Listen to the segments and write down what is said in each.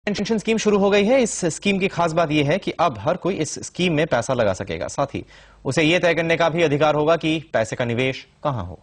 Pension scheme शुरू हो गई है। इस स्कीम की खास बात यह है कि अब हर कोई इस स्कीम में पैसा लगा सकेगा। साथ ही उसे यह तय करने का भी अधिकार होगा कि पैसे का निवेश कहां हो।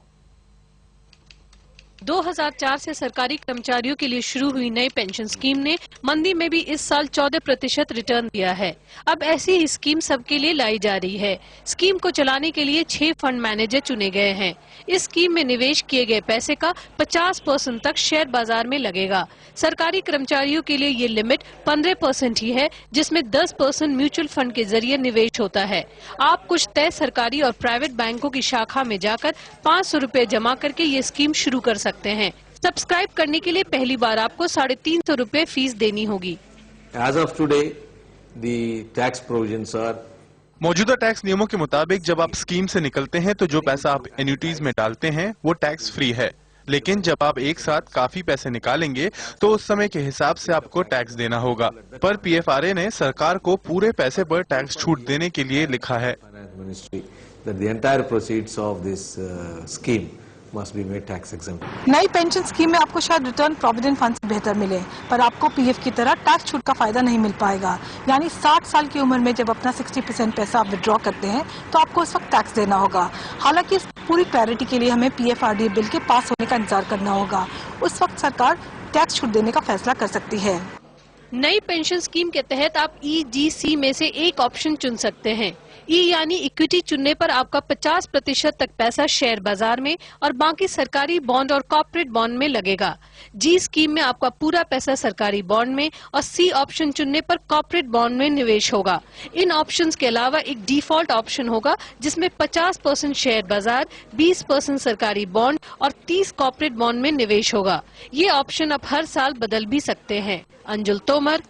2004 से सरकारी कर्मचारियों के लिए शुरू हुई नई पेंशन स्कीम ने मंदी में भी इस साल 14% रिटर्न दिया है। अब ऐसी ही स्कीम सबके लिए लाई जा रही है। स्कीम को चलाने के लिए 6 फंड मैनेजर चुने गए हैं। इस स्कीम में निवेश किए गए पैसे का 50% तक शेयर बाजार में लगेगा। सरकारी कर्मचारियों के लिए ये लिमिट 15% ही है, जिसमें 10% म्यूचुअल फंड के जरिए निवेश होता है। आप कुछ तय सरकारी और प्राइवेट बैंकों की शाखा में जाकर 500 रुपए जमा करके ये स्कीम शुरू कर सकते हैं। सब्सक्राइब करने के लिए पहली बार आपको 350 रुपए फीस देनी होगी। As of today, the tax provisions are मौजूदा टैक्स नियमों के मुताबिक जब आप स्कीम से निकलते हैं तो जो पैसा आप एन्युटीज में डालते हैं वो टैक्स फ्री है, लेकिन जब आप एक साथ काफी पैसे निकालेंगे तो उस समय के हिसाब से आपको टैक्स देना होगा। पर पीएफआरए ने सरकार को पूरे पैसे पर टैक्स छूट देने के लिए लिखा है। Finance Ministry that the entire proceeds of this scheme must be made tax exempt. नई पेंशन स्कीम में आपको शायद रिटर्न प्रोविडेंट फंड से बेहतर मिले, पर आपको पीएफ की तरह टैक्स छूट का फायदा नहीं मिल पाएगा। यानी 60 साल की उम्र में जब अपना 60% पैसा आप विड्रॉ करते हैं तो आपको उस वक्त टैक्स देना होगा। हालांकि इस पूरी क्लैरिटी के लिए हमें पीएफआरडीए बिल के पास होने का इंतजार करना होगा। उस वक्त सरकार टैक्स छूट देने का फैसला कर सकती है। नई पेंशन स्कीम के तहत आप ईजीसी में से एक ऑप्शन चुन सकते हैं। ई यानी इक्विटी चुनने पर आपका 50% तक पैसा शेयर बाजार में और बाकी सरकारी बॉन्ड और कॉर्पोरेट बॉन्ड में लगेगा। जी स्कीम में आपका पूरा पैसा सरकारी बॉन्ड में और सी ऑप्शन चुनने पर कॉर्पोरेट बॉन्ड में निवेश होगा। इन ऑप्शंस के अलावा एक डिफॉल्ट ऑप्शन होगा जिसमें 50% शेयर बाजार, 20% सरकारी बॉन्ड और 30 कॉर्पोरेट बॉन्ड में निवेश होगा। ये ऑप्शन आप हर साल बदल भी सकते हैं। अंजुल तोमर।